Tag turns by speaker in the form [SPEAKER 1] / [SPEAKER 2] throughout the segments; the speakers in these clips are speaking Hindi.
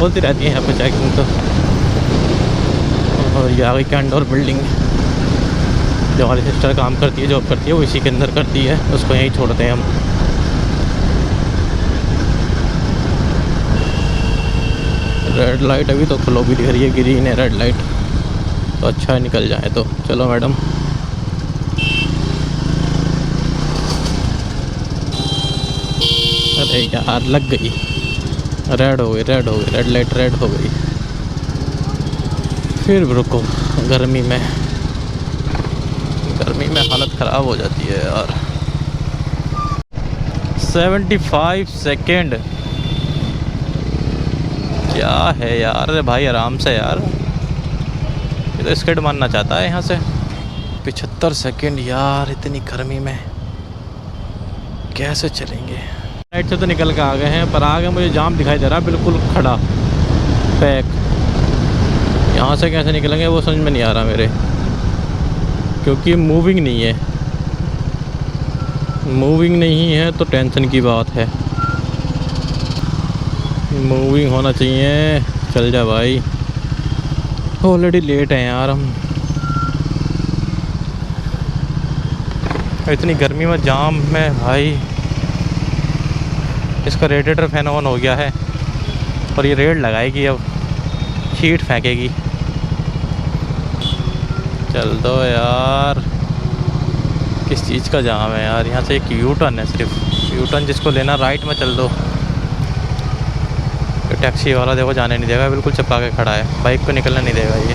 [SPEAKER 1] होती रहती है यहाँ पे चेकिंग तो। और ये आगे कैंडोर बिल्डिंग जो हमारी सिस्टर काम करती है, जॉब करती है, वो इसी के अंदर करती है, उसको यहीं छोड़ते हैं हम। रेड लाइट अभी तो फ्लो भी दिख रही है, ग्रीन है, रेड लाइट तो अच्छा है निकल जाए तो। चलो मैडम, अरे यार लग गई, रेड हो गई, रेड हो गई, रेड लाइट रेड हो गई। फिर रुको, गर्मी में हालत ख़राब हो जाती है यार। 75 सेकेंड क्या है यार। अरे भाई आराम से यार, ये तो स्किड मारना चाहता है यहाँ से। 75 सेकेंड यार, इतनी गर्मी में कैसे चलेंगे। राइट से तो निकल के आ गए हैं, पर आगे मुझे जाम दिखाई दे रहा है बिल्कुल खड़ा पैक। यहाँ से कैसे निकलेंगे वो समझ में नहीं आ रहा मेरे, क्योंकि मूविंग नहीं है। मूविंग नहीं है तो टेंशन की बात है, मूविंग होना चाहिए। चल जा भाई, ऑलरेडी लेट हैं यार हम। इतनी गर्मी में जाम में भाई, इसका रेडिएटर फैन ऑन हो गया है और ये रेड लगाएगी, अब हीट फेंकेगी। चल दो यार, किस चीज़ का जाम है यार। यहाँ से एक यू टर्न है, सिर्फ यू टर्न जिसको लेना राइट में चल दो। टैक्सी वाला देखो जाने नहीं देगा, बिल्कुल चिपका के खड़ा है, बाइक को निकलने नहीं देगा ये।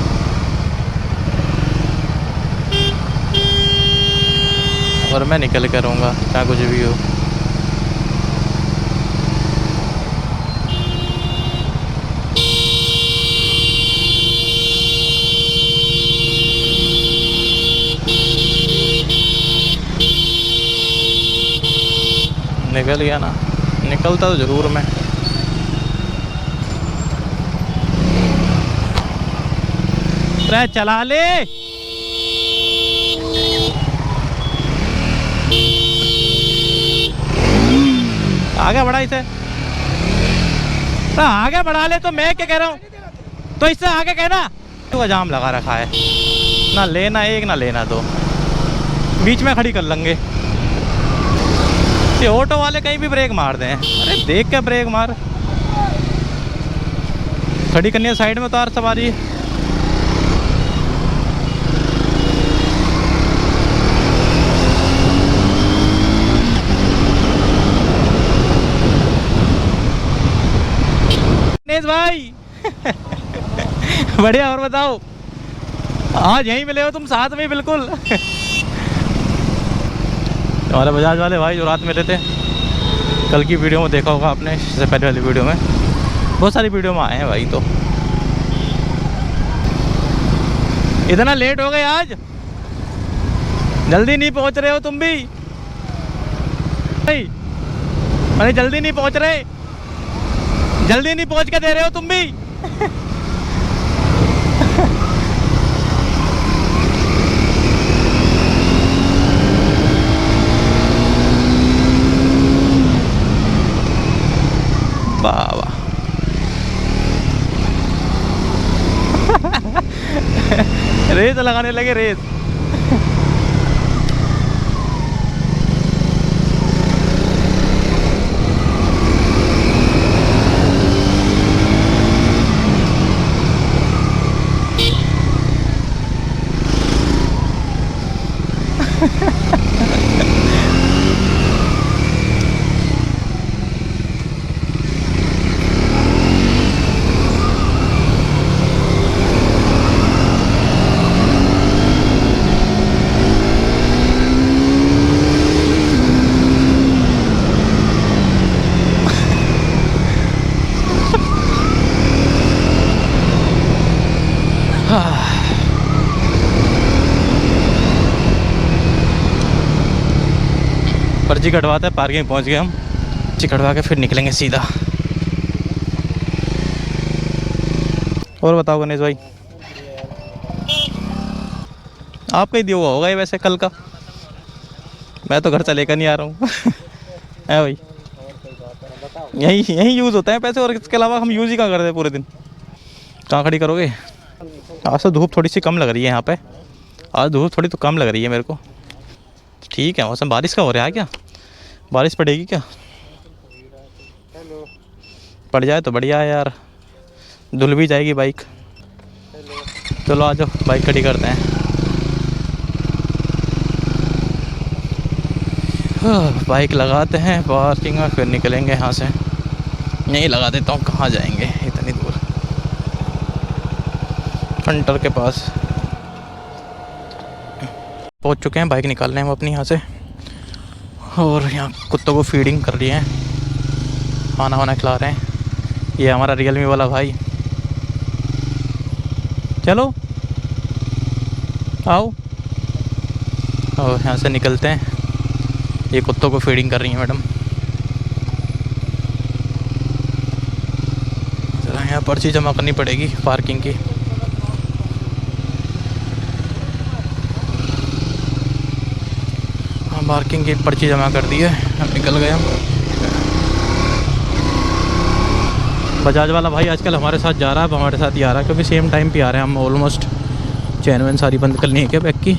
[SPEAKER 1] और मैं निकल कर रहूँगा चाहे कुछ भी हो। निकल गया ना, निकलता तो ज़रूर मैं। अरे चला ले, आगे बढ़ा इसे, तो आगे बढ़ा ले। तो मैं क्या कह रहा हूँ, तो इससे आगे कहना। तो जाम लगा रखा है, ना लेना एक ना लेना दो, बीच में खड़ी कर लेंगे। ये ऑटो वाले कहीं भी ब्रेक मार दें, अरे देख के ब्रेक मार। खड़ी करनी है साइड में, उतार सवारी। भाई बढ़िया, और बताओ, आज यहीं मिले हो तुम साथ में बिल्कुल। हमारे बजाज वाले भाई जो रात में मिले थे, कल की वीडियो में देखा होगा आपने, इससे पहले वाली वीडियो में, बहुत सारी वीडियो में आए हैं भाई। तो इतना लेट हो गए आज, जल्दी नहीं पहुंच रहे हो तुम भी भाई। अरे जल्दी नहीं पहुंच रहे, जल्दी नहीं पहुंच के दे रहे हो तुम भी। वाह वाह। रेत लगाने लगे, रेत। पर्ची कटवाते हैं, पार्किंग पहुंच गए हम। पर्ची कटवा के फिर निकलेंगे सीधा। और बताओ गणेश भाई, आपका ही दिया हुआ होगा ये वैसे कल का, मैं तो घर से लेकर नहीं आ रहा हूँ। है भाई, यहीं यूज़ होते हैं पैसे, और इसके अलावा हम यूज़ ही कहाँ करते हैं पूरे दिन। कहाँ खड़ी करोगे? आज तो धूप थोड़ी सी कम लग रही है यहाँ पे, आज धूप थोड़ी तो कम लग रही है मेरे को। ठीक है, मौसम बारिश का हो रहा है क्या? बारिश पड़ेगी क्या? पड़ जाए तो बढ़िया है यार, धुल भी जाएगी बाइक। चलो आ जाओ, बाइक खड़ी करते हैं। बाइक लगाते हैं पार्किंग में, फिर निकलेंगे यहाँ से। नहीं लगा देता हूँ, कहाँ जाएंगे इतनी दूर, हंटर के पास पहुँच चुके हैं। बाइक निकाल रहे हैं हम अपनी यहाँ से, और यहाँ कुत्तों को फीडिंग कर लिए हैं, खाना वाना खिला रहे हैं। ये हमारा रियलमी वाला भाई, चलो आओ। और यहाँ से निकलते हैं। ये कुत्तों को फीडिंग कर रही है मैडम। जरा यहाँ पर्ची जमा करनी पड़ेगी पार्किंग की। हाँ, पार्किंग की पर्ची जमा कर दी है, अब निकल गए हम। बजाज वाला भाई आजकल हमारे साथ जा रहा है, अब हमारे साथ ही आ रहा है, क्योंकि सेम टाइम पे आ रहे हैं हम। ऑलमोस्ट चैन वैन सारी बंद करनी है क्या बैग की?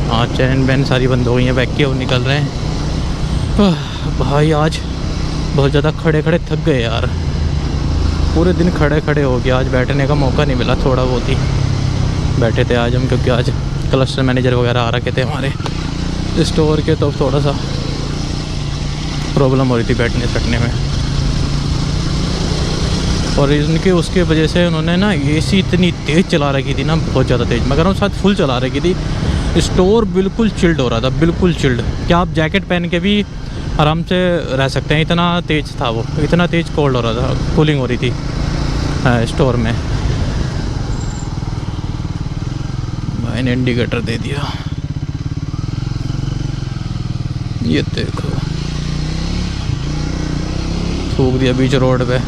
[SPEAKER 1] हाँ, चैन वैन सारी बंद हो गई है बैग की, और निकल रहे हैं। भाई आज बहुत ज़्यादा खड़े खड़े थक गए यार, पूरे दिन खड़े खड़े हो गया। आज बैठने का मौका नहीं मिला, थोड़ा बहुत ही बैठे थे आज हम, क्योंकि आज क्लस्टर मैनेजर वगैरह आ रखे थे हमारे स्टोर के, तो थोड़ा सा प्रॉब्लम हो रही थी बैठने सकने में। और इनके उसके वजह से उन्होंने ना एसी इतनी तेज़ चला रखी थी ना, बहुत ज़्यादा तेज़, मगर वो साथ फुल चला रखी थी। स्टोर बिल्कुल चिल्ड हो रहा था, बिल्कुल चिल्ड। क्या आप जैकेट पहन के भी आराम से रह सकते हैं, इतना तेज़ था वो, इतना तेज़ कोल्ड हो रहा था, कूलिंग हो रही थी स्टोर में। भाई ने इंडिकेटर दे दिया, ये देखो, थूक दिया बीच रोड पे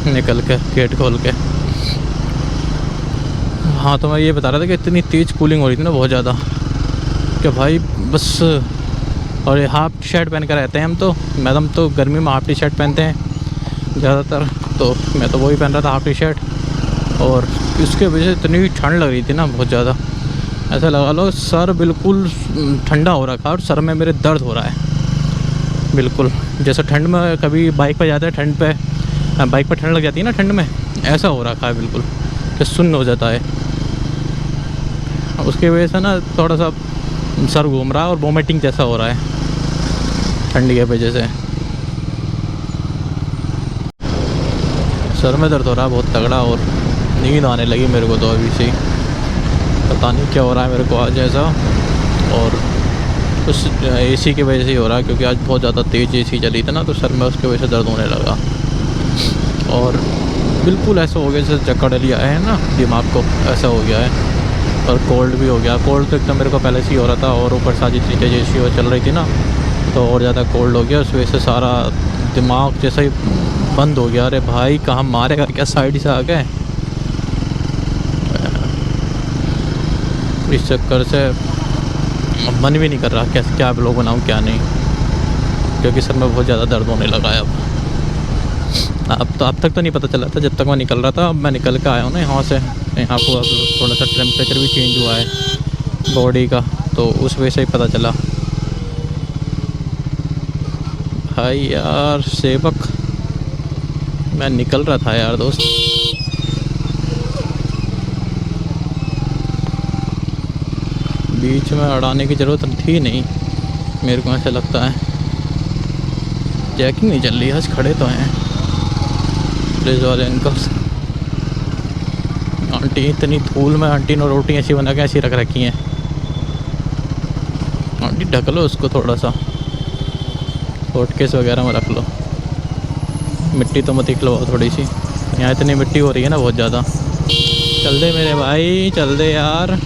[SPEAKER 1] निकल के, गेट खोल के। हाँ, तो मैं ये बता रहा था कि इतनी तेज़ कूलिंग हो रही थी ना, बहुत ज़्यादा, कि भाई बस। और ये हाफ टी शर्ट पहन कर रहते हैं हम तो, मैडम तो गर्मी में हाफ टी शर्ट पहनते हैं ज़्यादातर, तो मैं तो वही पहन रहा था, हाफ टी शर्ट। और इसके वजह से इतनी ठंड लग रही थी ना, बहुत ज़्यादा। ऐसा लगा लो सर बिल्कुल ठंडा हो रखा है, और सर में मेरे दर्द हो रहा है बिल्कुल। जैसे ठंड में कभी बाइक पर जाते हैं, ठंड पे बाइक पर ठंड लग जाती है ना ठंड में, ऐसा हो रखा है बिल्कुल, कि सुन्न हो जाता है। उसकी वजह से ना थोड़ा सा सर घूम रहा है, और वोमिटिंग जैसा हो रहा है ठंडी की वजह से। सर में दर्द हो रहा है बहुत तगड़ा, और नींद आने लगी मेरे को तो अभी से ही, पता नहीं क्या हो रहा है मेरे को आज ऐसा। और उस एसी की वजह से ही हो रहा है, क्योंकि आज बहुत ज़्यादा तेज़ एसी चली थी ना, तो सर में उसकी वजह से दर्द होने लगा। और बिल्कुल ऐसा हो गया जैसे जकड़ लिया है ना दिमाग को, ऐसा हो गया है। और कोल्ड भी हो गया, कोल्ड तो एकदम मेरे को पहले से ही हो रहा था, और ऊपर सारी चीज़ें जैसी वो चल रही थी ना, तो और ज़्यादा कोल्ड हो गया। उस वजह से सारा दिमाग जैसा ही बंद हो गया। अरे भाई कहाँ मारेगा क्या, साइड से आ गए। इस चक्कर से मन भी नहीं कर रहा कैसे क्या ब्लॉग बनाऊँ क्या नहीं, क्योंकि सर में बहुत ज़्यादा दर्द होने लगा है अब तक तो नहीं पता चला था जब तक मैं निकल रहा था। अब मैं निकल के आया हूँ ना यहाँ से, यहाँ को अब थोड़ा सा टेम्परेचर भी चेंज हुआ है बॉडी का, तो उस वजह से ही पता चला। भाई यार सेवक, मैं निकल रहा था यार दोस्त, बीच में अड़ाने की ज़रूरत थी नहीं, मेरे को ऐसा लगता है। चेकिंग नहीं चल रही आज, खड़े तो हैं पुलिस वाले अंकल्स। आंटी इतनी धूल में, आंटी ने रोटी ऐसी बना के ऐसी रख रखी हैं। आंटी ढक लो उसको थोड़ा सा, हॉटकेस वगैरह में रख लो, मिट्टी तो मत निकलवाओ थोड़ी सी, यहाँ इतनी मिट्टी हो रही है ना बहुत ज़्यादा। चल दे मेरे भाई, चल दे यार,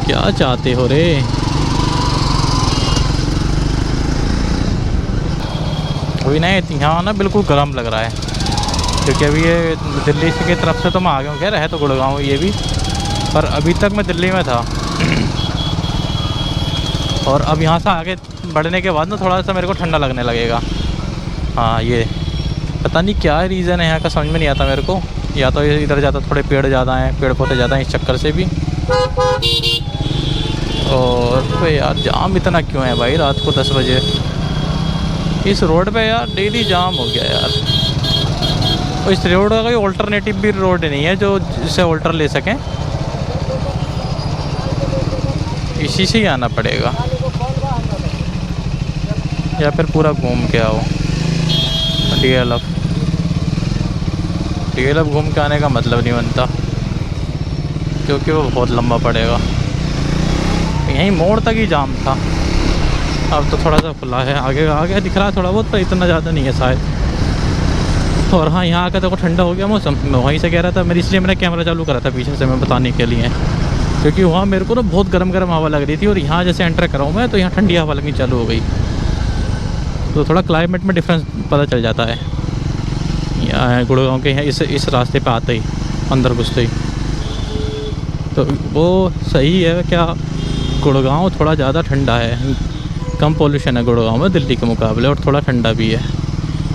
[SPEAKER 1] क्या चाहते हो रे। अभी नहीं, यहाँ ना बिल्कुल गर्म लग रहा है, क्योंकि अभी ये दिल्ली से की तरफ से तो मैं आ गया हूँ, क्या रहे तो गुड़गांव ये भी, पर अभी तक मैं दिल्ली में था। और अब यहाँ से आगे बढ़ने के बाद ना थोड़ा सा मेरे को ठंडा लगने लगेगा। हाँ, ये पता नहीं क्या रीज़न है यहाँ का, समझ में नहीं आता मेरे को। या तो ये इधर ज़्यादा थोड़े पेड़ ज़्यादा हैं, पेड़ पौधे ज़्यादा हैं, इस चक्कर से भी। और तो यार जाम इतना क्यों है भाई रात को 10 बजे इस रोड पे यार? डेली जाम हो गया यार। और इस रोड का कोई ऑल्टरनेटिव भी रोड नहीं है जो जिससे ऑल्टर ले सकें, इसी से ही आना पड़ेगा या फिर पूरा घूम के आओ। DLF घूम के आने का मतलब नहीं बनता क्योंकि वो बहुत लंबा पड़ेगा। यहीं मोड़ तक ही जाम था, अब तो थोड़ा सा खुला है, आगे आगे दिख रहा है थोड़ा बहुत, पर इतना ज़्यादा नहीं है शायद। और हाँ, यहाँ आकर देखो ठंडा हो गया मौसम। मैं वहीं से कह रहा था इसलिए मैंने कैमरा चालू करा था पीछे से, मैं बताने के लिए, क्योंकि वहाँ मेरे को ना बहुत गर्म हवा लग रही थी और यहाँ जैसे एंटर कराऊँ मैं तो यहाँ ठंडी हवा लगनी चालू हो गई। तो थोड़ा क्लाइमेट में डिफरेंस पता चल जाता है। यहाँ गुड़गांव के यहाँ इस रास्ते पे आते ही अंदर घुसते ही, तो वो सही है क्या? गुड़गांव थोड़ा ज़्यादा ठंडा है, कम पोल्यूशन है गुड़गांव में दिल्ली के मुकाबले, और थोड़ा ठंडा भी है।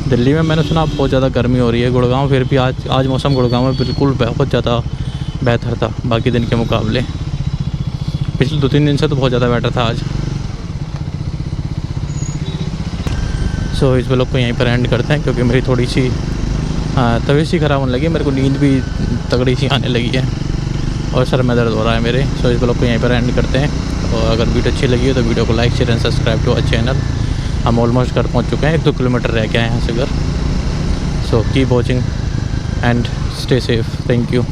[SPEAKER 1] दिल्ली में मैंने सुना बहुत ज़्यादा गर्मी हो रही है, गुड़गांव फिर भी आज मौसम गुड़गांव में बिल्कुल बहुत ज़्यादा बेहतर था बाकी दिन के मुकाबले। पिछले 2-3 दिन से तो बहुत ज़्यादा बेटर था आज। सो इस व्लॉग को यहीं पर एंड करते हैं क्योंकि मेरी थोड़ी सी तबीयत सी ख़राब होने लगी, मेरे को नींद भी तगड़ी सी आने लगी है और सर में दर्द हो रहा है मेरे। सो इस व्लॉग को यहीं पर एंड करते हैं। और अगर वीडियो अच्छी लगी हो तो वीडियो को like share and subscribe to our channel. हम ऑलमोस्ट घर पहुंच चुके हैं, 1-2 किलोमीटर रह गया है यहाँ से घर। So keep watching and stay safe. Thank you.